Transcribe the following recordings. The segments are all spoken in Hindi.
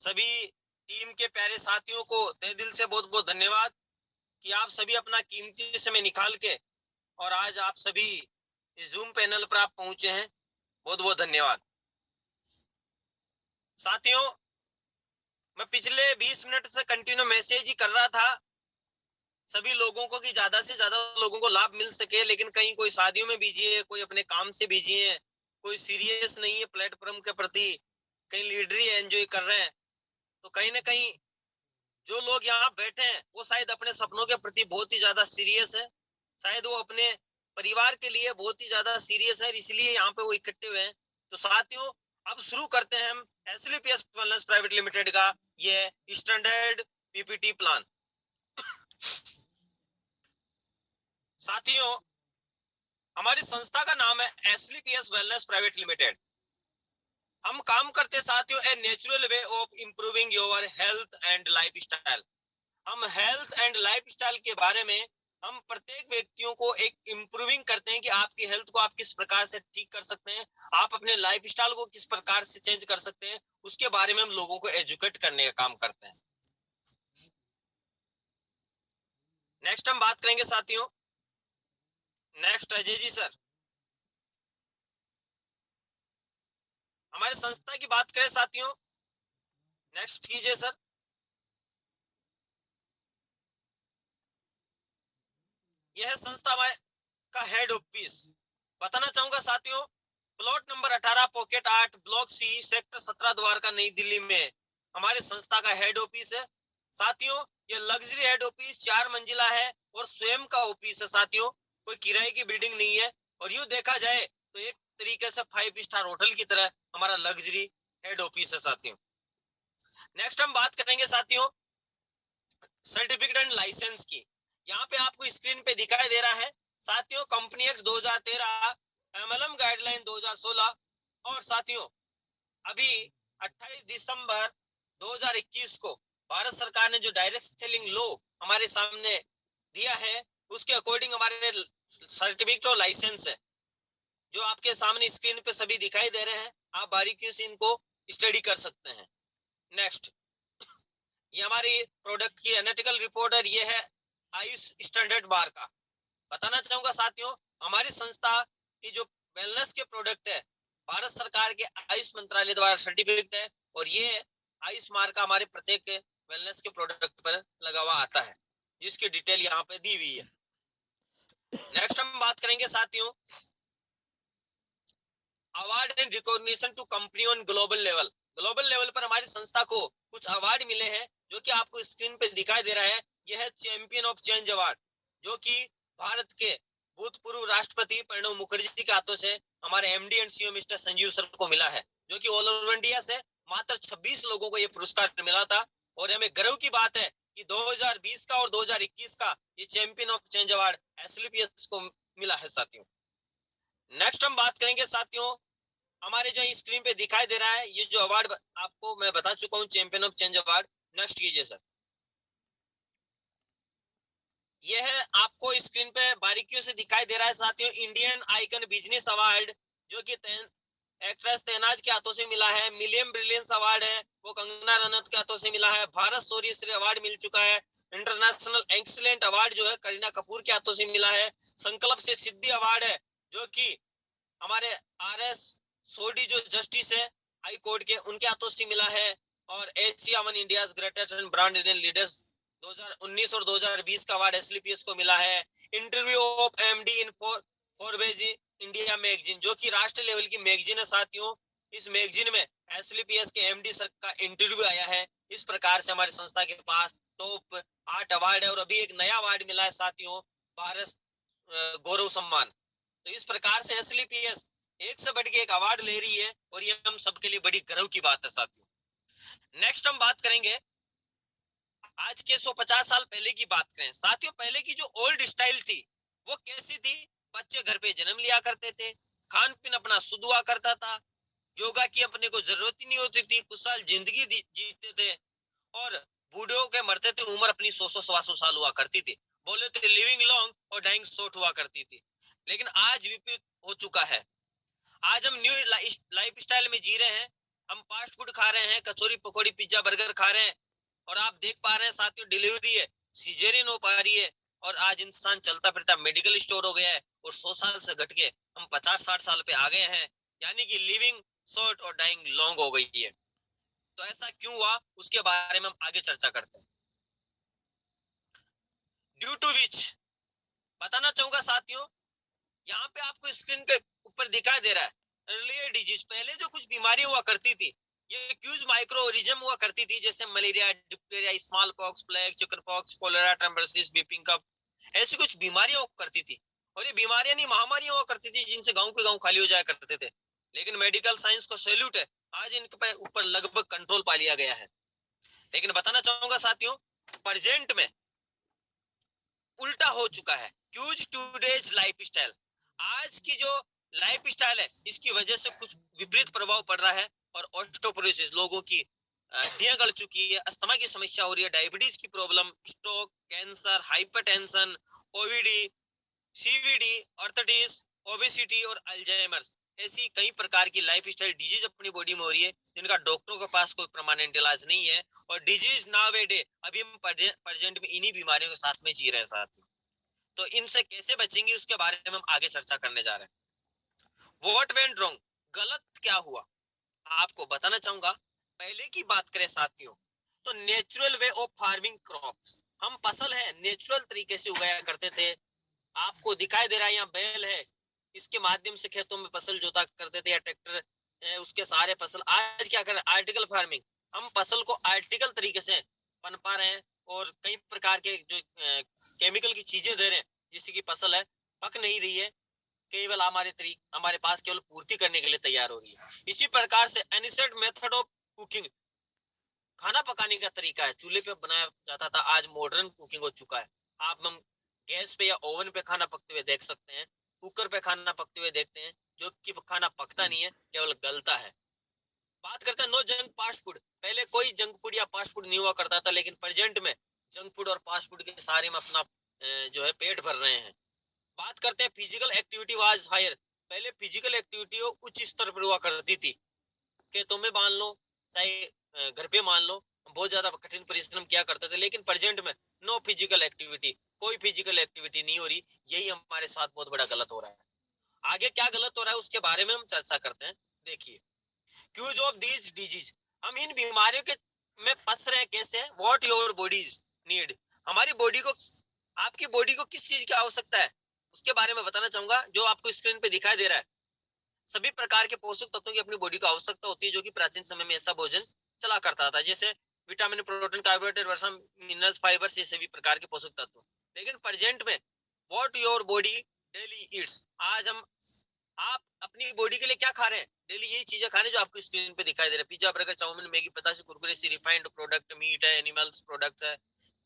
सभी टीम के प्यारे साथियों को तहे दिल से बहुत बहुत धन्यवाद कि आप सभी अपना कीमती समय निकाल के और आज आप सभी इस जूम पैनल पर आप पहुंचे हैं। बहुत बहुत धन्यवाद साथियों। मैं पिछले 20 मिनट से कंटिन्यू मैसेज ही कर रहा था सभी लोगों को कि ज्यादा से ज्यादा लोगों को लाभ मिल सके, लेकिन कहीं कोई शादियों में बिजी है, कोई अपने काम से बिजी है, कोई सीरियस नहीं है प्लेटफॉर्म के प्रति, कहीं लीडरी एंजॉय कर रहे हैं। तो कहीं ना कहीं जो लोग यहाँ बैठे हैं वो शायद अपने सपनों के प्रति बहुत ही ज्यादा सीरियस है, शायद वो अपने परिवार के लिए बहुत ही ज्यादा सीरियस है, इसलिए यहाँ पे वो इकट्ठे हुए हैं। तो साथियों अब शुरू करते हैं हम एसएलपीएस वेलनेस प्राइवेट लिमिटेड का ये स्टैंडर्ड पीपीटी प्लान। साथियों हमारी संस्था का नाम है एसएलपीएस वेलनेस प्राइवेट लिमिटेड। हम काम करते साथियों a natural way of improving your health and life style. हम हेल्थ एंड लाइफ स्टाइल के बारे में हम प्रत्येक व्यक्तियों को एक इंप्रूविंग करते हैं कि आपकी हेल्थ को आप किस प्रकार से ठीक कर सकते हैं, आप अपने लाइफ स्टाइल को किस प्रकार से चेंज कर सकते हैं, उसके बारे में हम लोगों को एजुकेट करने का काम करते हैं। नेक्स्ट हम बात करेंगे साथियों, नेक्स्ट अजय जी सर। हमारे संस्था की बात करें साथियों, नेक्स्ट कीजिए सर। यह संस्था हमारे का हेड ऑफिस बताना चाहूंगा साथियों, plot number 18 pocket 8 block C sector 17 Dwarka नई दिल्ली में हमारे संस्था का हेड ऑफिस है। साथियों ये लग्जरी हेड ऑफिस 4 मंजिला है और स्वयं का ऑफिस है साथियों, कोई किराए की बिल्डिंग नहीं है। और यूं देखा जाए तो एक तरीके से 5 स्टार होटल की तरह हमारा लग्जरी हेड ऑफिस है साथियों। नेक्स्ट हम बात करेंगे साथियों सर्टिफिकेट एंड लाइसेंस की। यहाँ पे आपको स्क्रीन पे दिखाई दे रहा है साथियों कंपनी एक्ट 2013, एमएलएम गाइडलाइन 2016। और साथियों अभी 28 दिसंबर 2021 को भारत सरकार ने जो डायरेक्ट सेलिंग लॉ हमारे सामने दिया है उसके अकॉर्डिंग हमारे सर्टिफिकेट और लाइसेंस है जो आपके सामने स्क्रीन पे सभी दिखाई दे रहे हैं, आप बारीकियों से इनको स्टडी कर सकते हैं। नेक्स्ट ये हमारी प्रोडक्ट की एनालिटिकल रिपोर्ट है, ये है आयुष स्टैंडर्ड बार का। बताना चाहूंगा साथियों हमारी संस्था की जो वेलनेस के प्रोडक्ट है भारत सरकार के आयुष मंत्रालय द्वारा सर्टिफिकेट है और ये आयुष मार्क हमारे प्रत्येक वेलनेस के प्रोडक्ट पर लगा हुआ आता है जिसकी डिटेल यहाँ पे दी हुई है। नेक्स्ट हम बात करेंगे साथियों award and recognition to company on global level. Global level पर हमारी संस्था को कुछ अवार्ड मिले हैं जो कि आपको स्क्रीन पे दिखाई दे रहा है। यह है चैंपियन ऑफ चेंज अवार्ड जो कि भारत के भूतपूर्व राष्ट्रपति प्रणब मुखर्जी के हाथों से हमारे MD and CO mister Sanjeev sir को मिला है, जो कि ऑल ओवर इंडिया से मात्र 26 लोगों को यह पुरस्कार मिला था। और हमें गर्व की बात है कि 2020 का और 2021 का ये champion of change award SLPS को मिला है साथियों। नेक्स्ट हम बात करेंगे साथियों हमारे जो स्क्रीन पे दिखाई दे रहा है ये जो अवार्ड आपको मैं बता चुका हूँ champion of change award. Next कीजिए सर। ये है आपको स्क्रीन पे बारीकियों से दिखाई दे रहा है साथियों इंडियन आइकन बिजनेस अवार्ड जो कि एक्ट्रेस तहनाज के हाथों से मिला है। मिलियन ब्रिलियंस अवार्ड है वो कंगना रनौत के हाथों से मिला है। भारत शौर्य श्री अवार्ड मिल चुका है। इंटरनेशनल एक्सीलेंट अवार्ड जो है करीना कपूर के हाथों से मिला है। संकल्प से सिद्धि अवार्ड है जो कि हमारे आरएस सोडी जो जस्टिस है हाई कोर्ट के उनके हाथों से मिला है। और Asia one India's greatest and brand Indian leaders 2019 और 2020 का अवार्ड एसएलपीएस को मिला है। Interview of MD in Forbes India magazine जो कि राष्ट्रीय लेवल की मैगजीन है साथियों, इस मैगजीन में एसएलपीएस के एमडी सर का इंटरव्यू आया है। इस प्रकार से हमारी संस्था के पास टॉप 8 अवार्ड है और अभी एक नया अवार्ड मिला है साथियों भारत गौरव सम्मान। तो इस प्रकार से एसएलपीएस एक से बढ़ के एक अवार्ड ले रही है और ये हम सबके लिए बड़ी गर्व की बात है साथियों। नेक्स्ट हम बात करेंगे आज के 150 साल पहले की बात करें साथियों, पहले की जो ओल्ड स्टाइल थी वो कैसी थी? बच्चे घर पे जन्म लिया करते थे, खान पीन अपना शुद्ध हुआ करता था, योगा की अपने को जरूरत ही नहीं होती थी, कुछ साल जिंदगी जीते थे और बूढ़ों के मरते थे उम्र अपनी 100-125 साल हुआ करती थी। बोले तो लिविंग लॉन्ग और डाइंग शॉर्ट हुआ करती थी। लेकिन आज विपरीत हो चुका है, आज हम न्यू लाइफ स्टाइल में जी रहे हैं। हम फास्ट फूड खा रहे हैं, कचौरी पकौड़ी पिज्जा बर्गर खा रहे हैं, और आप देख पा रहे हैं साथियों डिलीवरी है, सीजरियन हो पा रही है, और आज इंसान चलता फिरता मेडिकल स्टोर हो गया है, और 100 साल से घट के हम 50-60 साल पे आ गए हैं, यानी कि लिविंग शॉर्ट और डाइंग लॉन्ग हो गई है। तो ऐसा क्यों हुआ, उसके बारे में हम आगे चर्चा करते हैं। ड्यू टू विच बताना चाहूंगा साथियों, यहाँ पे आपको स्क्रीन के ऊपर दिखाई दे रहा है अर्लियर डिजीज, पहले जो कुछ बीमारी हुआ करती थी, ये क्यूज माइक्रो ऑरिज्म हुआ करती थी, जैसे malaria, diphtheria, small pox, plague, chicken pox, cholera, thrombosis, whooping cough, ऐसी कुछ बीमारियां हुआ करती थी। और ये बीमारियां नहीं, महामारियां हुआ करती थी, जिनसे गांव के गांव खाली हो जाया करते थे। लेकिन मेडिकल साइंस को सैल्यूट है, आज इनके ऊपर लगभग कंट्रोल पा लिया गया है। लेकिन बताना चाहूंगा साथियों, प्रेजेंट में उल्टा हो चुका है। क्यूज टूडेज लाइफस्टाइल, आज की जो लाइफस्टाइल है, इसकी वजह से कुछ विपरीत प्रभाव पड़ रहा है, और ऑस्टियोपोरोसिस, लोगों की हड्डियां गल चुकी है, अस्थमा की समस्या हो रही है, डायबिटीज की problem, stroke, cancer, hypertension, OVD, CVD, arthritis, obesity और अल्जाइमर्स, ऐसी कई प्रकार की लाइफस्टाइल डिजीज अपनी बॉडी में हो रही है, जिनका डॉक्टरों के पास कोई परमानेंट इलाज नहीं है। और डिजीज नाउअडे, अभी हम प्रेजेंट में इन्हीं बीमारियों के साथ में जी रहे हैं साथियों। तो इनसे कैसे बचेंगे, उसके बारे में हम आगे चर्चा करने जा रहे हैं। व्हाट वेंट रॉन्ग, गलत क्या हुआ, आपको बताना चाहूंगा। पहले की बात करें साथियों, तो natural way of farming crops, हम फसल है नेचुरल तरीके से उगाया करते थे। आपको दिखाई दे रहा है यहाँ बैल है, इसके माध्यम से खेतों में फसल जोता करते थे, या ट्रैक्टर उसके सारे फसल। आज क्या कर रहे हैं, आर्टिकल फार्मिंग, हम फसल को आर्टिकल तरीके से पनपा रहे हैं, और कई प्रकार के जो केमिकल की चीजें दे रहे हैं, जिससे कि फसल है पक नहीं रही है, केवल हमारे पास केवल पूर्ति करने के लिए तैयार हो रही है। इसी प्रकार से एनिसेड मेथड ऑफ कुकिंग, खाना पकाने का तरीका है, चूल्हे पे बनाया जाता था, आज मॉडर्न कुकिंग हो चुका है। हम गैस पे या ओवन पे खाना पकते हुए देख सकते हैं, कुकर पे खाना पकते हुए देखते हैं, जो कि खाना पकता नहीं है, केवल गलता है। बात करते हैं नो जंक फास्ट फूड, पहले कोई जंक फूड या फास्ट फूड नहीं हुआ करता था, लेकिन प्रेजेंट में जंक फूड और फास्ट फूड के सारे में अपना जो है पेट भर रहे हैं। बात करते हैं फिजिकल एक्टिविटी वाज हायर, पहले फिजिकल एक्टिविटी उच्च स्तर पर हुआ करती थी, खेतों में मान लो, चाहे घर पे मान लो, बहुत ज्यादा कठिन परिश्रम किया करते थे। लेकिन प्रेजेंट में नो फिजिकल एक्टिविटी, कोई फिजिकल एक्टिविटी नहीं हो रही, यही हमारे साथ बहुत बड़ा गलत हो रहा है। आगे क्या गलत हो रहा है उसके बारे में हम चर्चा करते हैं। देखिए, क्यूज ऑफ दीज डिजीज, हम इन बीमारियों के में फंस रहे हैं कैसे, व्हाट योर बॉडीज नीड, हमारी बॉडी को, आपकी बॉडी को किस चीज की आवश्यकता है, उसके बारे में बताना चाहूंगा। जो आपको स्क्रीन पे दिखाई दे रहा है, सभी प्रकार के पोषक तत्वों की अपनी बॉडी को आवश्यकता होती है, जो कि प्राचीन समय में ऐसा भोजन चला करता था, जैसे विटामिन, प्रोटीन, कार्बोहाइड्रेट, वर्षा, मिनरल्स, फाइबर्स, ये सभी प्रकार के पोषक तत्व। लेकिन प्रेजेंट में what your body daily Yeats, आज आप अपनी बॉडी के लिए क्या खा रहे हैं, डेली यही चीजें खा रहे हैं जो आपको स्क्रीन पे दिखाई दे रहे हैं, पिज्जा, बर्गर, चाउमीन, मैगी, पतासे, कुरकुरे, रिफाइंड प्रोडक्ट, मीट है, एनिमल्स प्रोडक्ट है,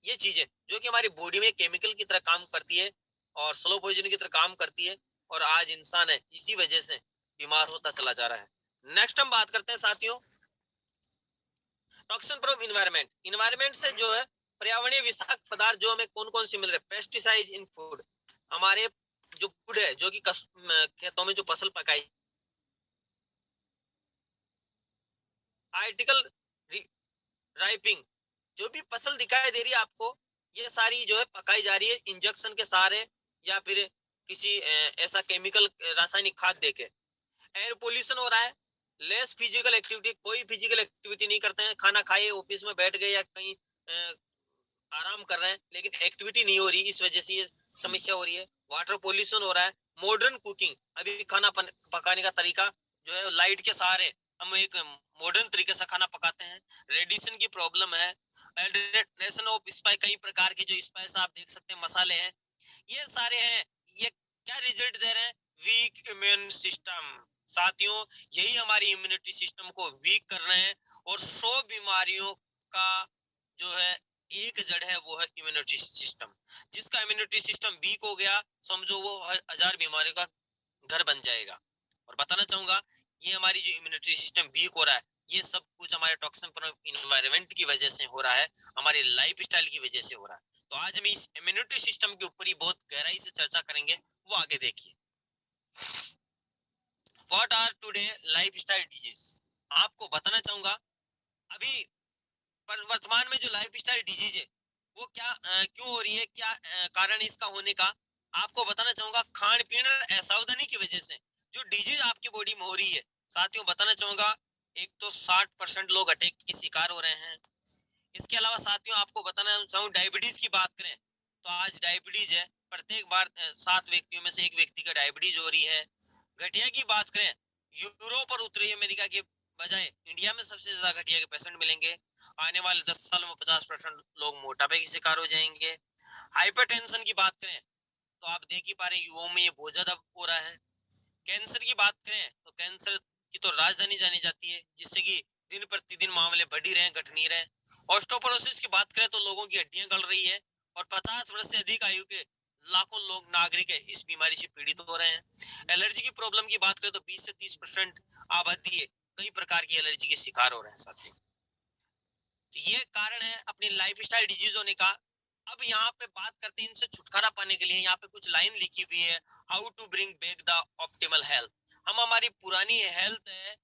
ये चीजें जो कि हमारी बॉडी में केमिकल की तरह काम करती है, और स्लो पॉइजन की तरह काम करती है, और आज इंसान है इसी वजह से बीमार होता चला जा रहा है। नेक्स्ट हम बात करते हैं साथियों, टॉक्सिन फ्रॉम इन्वायरमेंट, इन्वायरमेंट से जो है पर्यावरणीय विषाक्त पदार्थ जो हमें कौन कौन से मिल रहे हैं, पेस्टिसाइड इन फूड, हमारे जो फूड है, जो कि खेतों में जो फसल पकाई, आर्टिकल राइपिंग, जो भी फसल दिखाई दे रही है आपको, ये सारी जो है पकाई जा रही है इंजेक्शन के सहारे, या फिर किसी ऐसा केमिकल रासायनिक खाद देके। एयर पोल्यूशन हो रहा है, लेस फिजिकल एक्टिविटी, कोई फिजिकल एक्टिविटी नहीं करते हैं, खाना खाए ऑफिस में बैठ गए या कहीं आराम कर रहे हैं, लेकिन एक्टिविटी नहीं हो रही, इस वजह से ये समस्या हो रही है। वाटर पोल्यूशन हो रहा है, मॉडर्न कुकिंग, अभी खाना पकाने का तरीका जो है लाइट के सहारे, हम एक मॉडर्न तरीके से खाना पकाते हैं। रेडिएशन की प्रॉब्लम है, एल्टरनेशन ऑफ स्पाइस, कई प्रकार के जो स्पाइस आप देख सकते हैं, मसाले हैं, ये सारे हैं, ये क्या रिजल्ट दे रहे हैं, वीक इम्यून सिस्टम। साथियों, यही हमारी इम्यूनिटी सिस्टम को वीक कर रहे हैं, और 100 बीमारियों का जो है एक जड़ है, वो है इम्यूनिटी सिस्टम। जिसका इम्यूनिटी सिस्टम वीक हो गया, समझो वो 1000 बीमारियों का घर बन जाएगा। और बताना चाहूंगा, ये हमारी जो इम्यूनिटी सिस्टम वीक हो रहा है, ये सब कुछ हमारे टॉक्सिन फ्रॉम इन्वायरमेंट की वजह से हो रहा है, हमारे लाइफस्टाइल की वजह से हो रहा है। तो आज हम इस इम्यूनिटी सिस्टम के ऊपर ही बहुत गहराई से चर्चा करेंगे, वो आगे देखिए। What are today lifestyle disease, आपको बताना चाहूंगा अभी पर वर्तमान में जो लाइफ स्टाइल डिजीज है वो क्या क्यों हो रही है, क्या कारण इसका होने का, आपको बताना चाहूंगा खान पीन और असावधानी की वजह से जो डिजीज आपकी बॉडी में हो रही है। साथियों बताना चाहूंगा एक तो 60% लोग अटैक के शिकार हो रहे हैं। इसके अलावा साथियों आपको बताना चाहूँ डायबिटीज की बात करें तो आज डायबिटीज है प्रत्येक बार 7 व्यक्तियों में से एक व्यक्ति का डायबिटीज हो रही है। घटिया की बात करें यूरोप और उत्तरी अमेरिका के बजाय इंडिया में सबसे ज्यादा घटिया के पेशेंट मिलेंगे। आने वाले 10 सालों में 50% लोग मोटापे के शिकार हो जाएंगे। हाइपरटेंशन की बात करें तो आप देख ही पा रहे युवाओं में ये बहुत ज्यादा हो रहा है। कैंसर की बात करें तो कैंसर की तो राजधानी जानी जाती है जिससे कि दिन प्रतिदिन मामले बढ़ ही रहे, घट नहीं रहे। ऑस्टियोपोरोसिस की बात करें तो लोगों की हड्डियां गल रही है और 50 वर्ष से अधिक आयु के लाखों लोग नागरिक है इस बीमारी से पीड़ित हो रहे हैं। एलर्जी की प्रॉब्लम की बात करें तो 20 से 30% आबादी है कई प्रकार की एलर्जी के शिकार हो रहे हैं साथियों। तो ये कारण है अपनी लाइफ स्टाइल डिजीज होने का। अब यहाँ पे बात करते हैं इनसे छुटकारा पाने के लिए, यहाँ पे कुछ लाइन लिखी हुई है, how to bring back the optimal health. हम हमारी पुरानी हेल्थ है